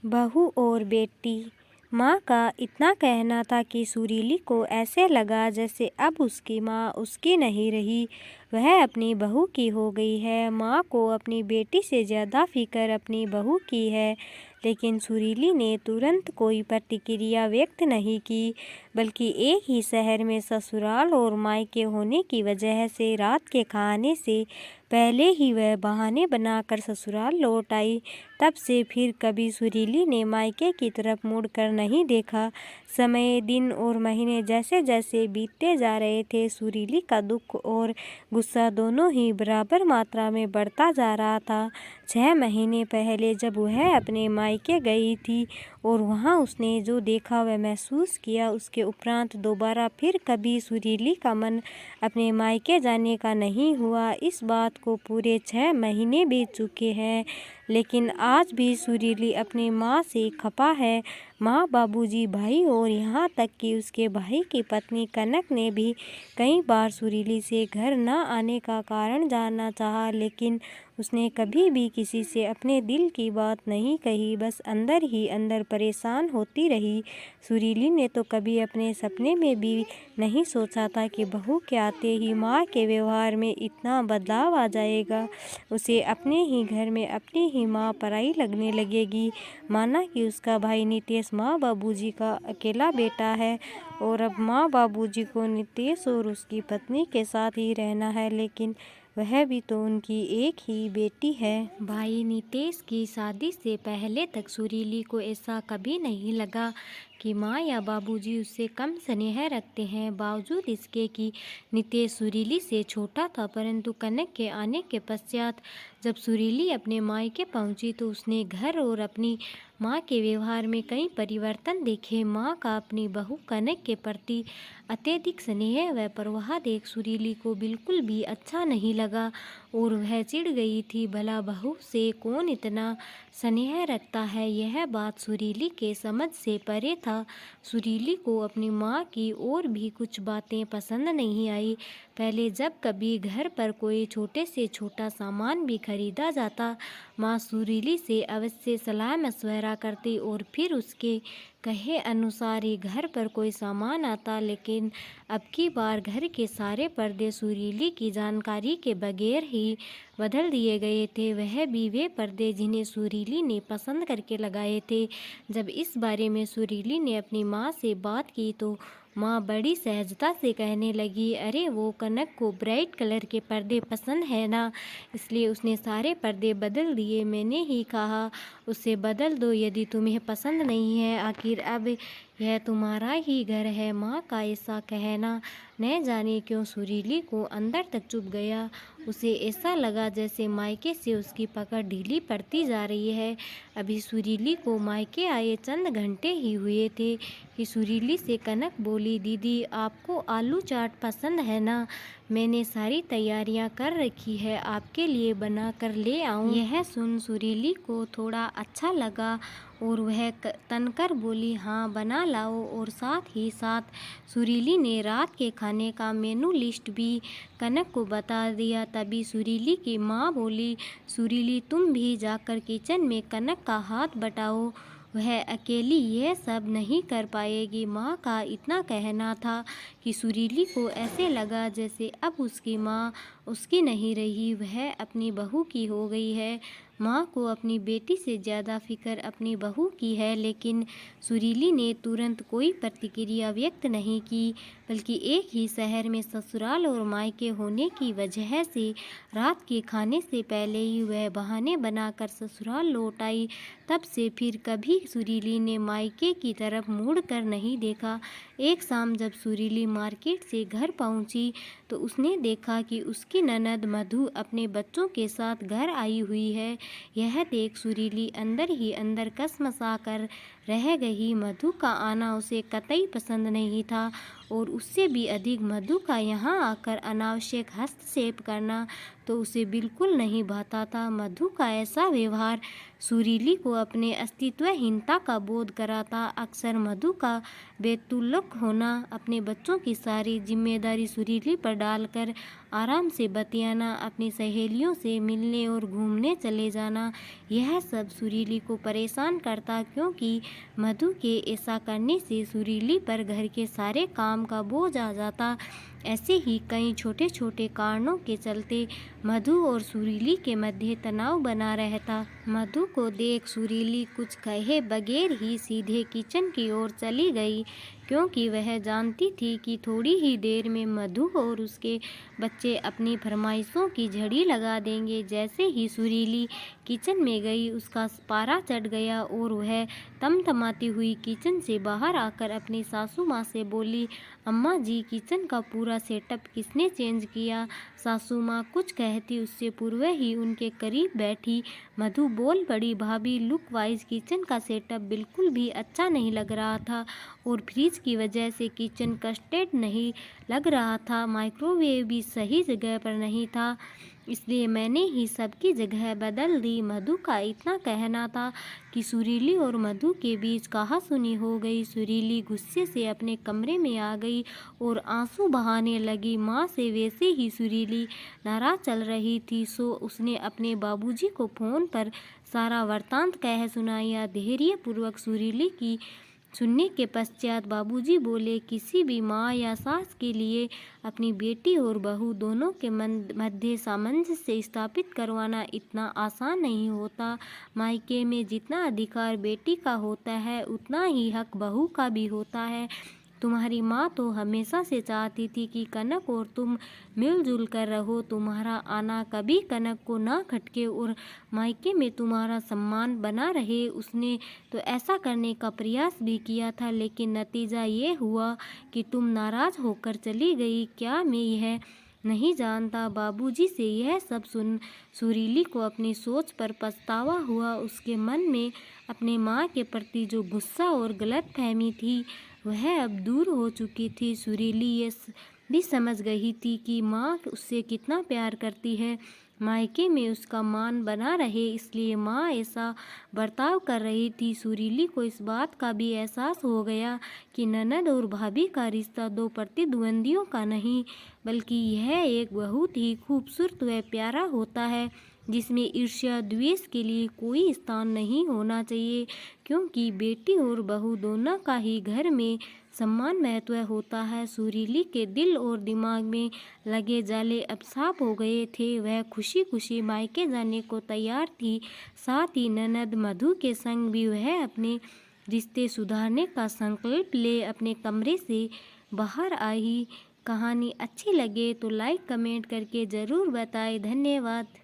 बहू और बेटी। माँ का इतना कहना था कि सुरीली को ऐसे लगा जैसे अब उसकी माँ उसकी नहीं रही, वह अपनी बहू की हो गई है। माँ को अपनी बेटी से ज़्यादा फिक्र अपनी बहू की है, लेकिन सुरीली ने तुरंत कोई प्रतिक्रिया व्यक्त नहीं की, बल्कि एक ही शहर में ससुराल और मायके होने की वजह से रात के खाने से पहले ही वह बहाने बनाकर ससुराल लौट आई। तब से फिर कभी सुरीली ने मायके की तरफ मुड़कर नहीं देखा। समय, दिन और महीने जैसे जैसे बीतते जा रहे थे, सुरीली का दुख और गुस्सा दोनों ही बराबर मात्रा में बढ़ता जा रहा था। 6 महीने पहले जब वह अपने मायके गई थी और वहाँ उसने जो देखा वह महसूस किया, उसके उपरांत दोबारा फिर कभी सुरीली का मन अपने मायके जाने का नहीं हुआ। इस बात को पूरे 6 महीने बीत चुके हैं, लेकिन आज भी सुरीली अपनी माँ से खफा है। माँ, बाबूजी, भाई और यहाँ तक कि उसके भाई की पत्नी कनक ने भी कई बार सुरीली से घर न आने का कारण जानना चाहा, लेकिन उसने कभी भी किसी से अपने दिल की बात नहीं कही, बस अंदर ही अंदर परेशान होती रही। सुरीली ने तो कभी अपने सपने में भी नहीं सोचा था कि बहू के आते ही माँ के व्यवहार में इतना बदलाव आ जाएगा। उसे अपने ही घर में अपनी ही माँ पराई लगने लगेगी, माना कि उसका भाई नितेश माँ बाबूजी का अकेला बेटा है और अब माँ बाबूजी को नितेश और उसकी पत्नी के साथ ही रहना है, लेकिन वह भी तो उनकी एक ही बेटी है। भाई नितेश की शादी से पहले तक सुरीली को ऐसा कभी नहीं लगा कि माँ या बाबूजी उससे कम स्नेह रखते हैं। बावजूद इसके कि नितेश सुरीली से छोटा था, परंतु कनक के आने के पश्चात जब सुरीली अपने मायके पहुंची तो उसने घर और अपनी माँ के व्यवहार में कई परिवर्तन देखे। माँ का अपनी बहू कनक के प्रति अत्यधिक स्नेह व परवाह देख सुरीली को बिल्कुल भी अच्छा नहीं लगा और वह चिढ़ गई थी। भला बहू से कौन इतना स्नेह रखता है, यह बात सुरीली के समझ से परे था। सुरीली को अपनी माँ की और भी कुछ बातें पसंद नहीं आई। पहले जब कभी घर पर कोई छोटे से छोटा सामान भी खरीदा जाता, माँ सुरीली से अवश्य सलाह मशवरा करती और फिर उसके कहे अनुसार ही घर पर कोई सामान आता, लेकिन अब की बार घर के सारे पर्दे सुरीली की जानकारी के बगैर ही बदल दिए गए थे, वह भी वे पर्दे जिन्हें सुरीली ने पसंद करके लगाए थे। जब इस बारे में सुरीली ने अपनी माँ से बात की तो माँ बड़ी सहजता से कहने लगी, अरे वो कनक को ब्राइट कलर के पर्दे पसंद है ना, इसलिए उसने सारे पर्दे बदल दिए। मैंने ही कहा उसे बदल दो यदि तुम्हें पसंद नहीं है, आखिर अब यह तुम्हारा ही घर है। माँ का ऐसा कहना न जाने क्यों सुरीली को अंदर तक चुभ गया। उसे ऐसा लगा जैसे मायके से उसकी पकड़ ढीली पड़ती जा रही है। अभी सुरीली को मायके आए चंद घंटे ही हुए थे कि सुरीली से कनक बोली, दीदी आपको आलू चाट पसंद है ना, मैंने सारी तैयारियां कर रखी है, आपके लिए बना कर ले आऊं। यह सुन सुरीली को थोड़ा अच्छा लगा और वह तनकर बोली, हाँ बना लाओ। और साथ ही साथ सुरीली ने रात के खाने का मेनू लिस्ट भी कनक को बता दिया। तभी सुरीली की माँ बोली, सुरीली तुम भी जाकर किचन में कनक का हाथ बटाओ, वह अकेली यह सब नहीं कर पाएगी। माँ का इतना कहना था कि सुरीली को ऐसे लगा जैसे अब उसकी माँ उसकी नहीं रही, वह अपनी बहू की हो गई है। माँ को अपनी बेटी से ज़्यादा फिक्र अपनी बहू की है, लेकिन सुरीली ने तुरंत कोई प्रतिक्रिया व्यक्त नहीं की, बल्कि एक ही शहर में ससुराल और मायके होने की वजह से रात के खाने से पहले ही वह बहाने बनाकर ससुराल लौट आई। तब से फिर कभी सुरीली ने मायके की तरफ मुड़ कर नहीं देखा। एक शाम जब सुरीली मार्केट से घर पहुंची तो उसने देखा कि उसकी ननद मधु अपने बच्चों के साथ घर आई हुई है। यह देख सुरीली अंदर ही अंदर कसमसा कर रह गई। मधु का आना उसे कतई पसंद नहीं था और उससे भी अधिक मधु का यहाँ आकर अनावश्यक हस्तक्षेप करना तो उसे बिल्कुल नहीं भाता था। मधु का ऐसा व्यवहार सुरीली को अपने अस्तित्वहीनता का बोध कराता। अक्सर मधु का बेतुल्लुक होना, अपने बच्चों की सारी जिम्मेदारी सुरीली पर डालकर आराम से बतियाना, अपनी सहेलियों से मिलने और घूमने चले जाना, यह सब सुरीली को परेशान करता, क्योंकि मधु के ऐसा करने से सुरीली पर घर के सारे काम का बोझ आ जाता। ऐसे ही कई छोटे छोटे कारणों के चलते मधु और सुरीली के मध्य तनाव बना रहता। मधु को देख सुरीली कुछ कहे बगैर ही सीधे किचन की ओर चली गई, क्योंकि वह जानती थी कि थोड़ी ही देर में मधु और उसके बच्चे अपनी फरमाइशों की झड़ी लगा देंगे। जैसे ही सुरीली किचन में गई, उसका पारा चढ़ गया और वह तमतमाती हुई किचन से बाहर आकर अपनी सासू माँ से बोली, अम्मा जी, किचन का पूरा सेटअप किसने चेंज किया? सासू माँ कुछ कहती उससे पूर्व ही उनके करीब बैठी मधु बोल पड़ी, भाभी, लुक वाइज किचन का सेटअप बिल्कुल भी अच्छा नहीं लग रहा था और फ्रिज की वजह से किचन कस्टर्ड नहीं लग रहा था। माइक्रोवेव भी सही जगह पर नहीं था, इसलिए मैंने ही सबकी जगह बदल दी। मधु का इतना कहना था कि सुरीली और मधु के बीच कहासुनी हो गई। सुरीली गुस्से से अपने कमरे में आ गई और आंसू बहाने लगी। माँ से वैसे ही सुरीली नाराज चल रही थी, सो उसने अपने बाबूजी को फ़ोन पर सारा वृत्तांत कह सुनाया। धैर्यपूर्वक सुरीली की सुनने के पश्चात बाबूजी बोले, किसी भी माँ या सास के लिए अपनी बेटी और बहू दोनों के मध्य सामंजस्य स्थापित करवाना इतना आसान नहीं होता। मायके में जितना अधिकार बेटी का होता है, उतना ही हक बहू का भी होता है। तुम्हारी माँ तो हमेशा से चाहती थी कि कनक और तुम मिलजुल कर रहो, तुम्हारा आना कभी कनक को ना खटके और मायके में तुम्हारा सम्मान बना रहे। उसने तो ऐसा करने का प्रयास भी किया था, लेकिन नतीजा ये हुआ कि तुम नाराज होकर चली गई। क्या मैं यह नहीं जानता? बाबूजी से यह सब सुन सुरीली को अपनी सोच पर पछतावा हुआ। उसके मन में अपने माँ के प्रति जो गुस्सा और गलतफहमी थी, वह अब दूर हो चुकी थी। सुरीली ये भी समझ गई थी कि माँ उससे कितना प्यार करती है। मायके में उसका मान बना रहे, इसलिए माँ ऐसा बर्ताव कर रही थी। सुरीली को इस बात का भी एहसास हो गया कि ननद और भाभी का रिश्ता दो प्रतिद्वंदियों का नहीं, बल्कि यह एक बहुत ही खूबसूरत व प्यारा होता है, जिसमें ईर्ष्या द्वेष के लिए कोई स्थान नहीं होना चाहिए, क्योंकि बेटी और बहू दोनों का ही घर में सम्मान महत्व होता है। सुरीली के दिल और दिमाग में लगे जाले अब साफ हो गए थे। वह खुशी खुशी मायके जाने को तैयार थी। साथ ही ननद मधु के संग भी वह अपने रिश्ते सुधारने का संकल्प ले अपने कमरे से बाहर आई। कहानी अच्छी लगे तो लाइक कमेंट करके ज़रूर बताएं। धन्यवाद।